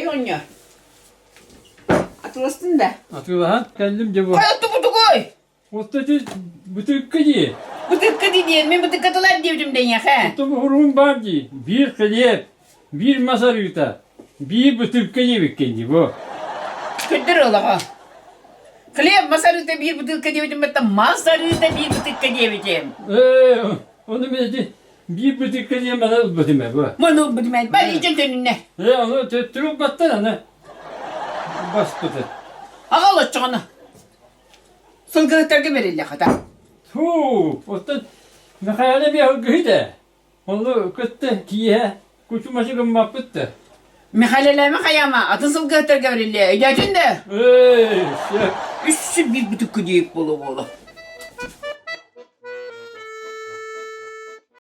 Ay onca. Atılsın da. Atılan kendimce bu. Koy otu butu koy. Ostacı bütün kıyı. Bu tıkkı diyelim mi? Bu tıkkatılar devrimden ya ha. Otomu hurum var ki. Bir kıyı. Bir masa rüta. Bir bütün kıyı bikinci bu. Kötür ola ha. Kliyem masarıda bir bu tıkkı diyelim mi? Masarıda bir bu tıkkı diyeceğim. Onu bildi. Bir bütün kıyı bana bütüme bu. Bunu bu demek. Ben için önüne. Onu tutturup battın ana. Baş tutun. Ağal onu. Sılgıhtarga verirler kadar. Tuu, ostan mekayale bir hıgıydı. Onu kıttı kiye. Kuçumaşı gımmak bitti. Mihaleleme kayama. Atın sılgıhtarga verirler. İlacın da. Ey, Üstü bir bu tıkkı deyip bolu bolu.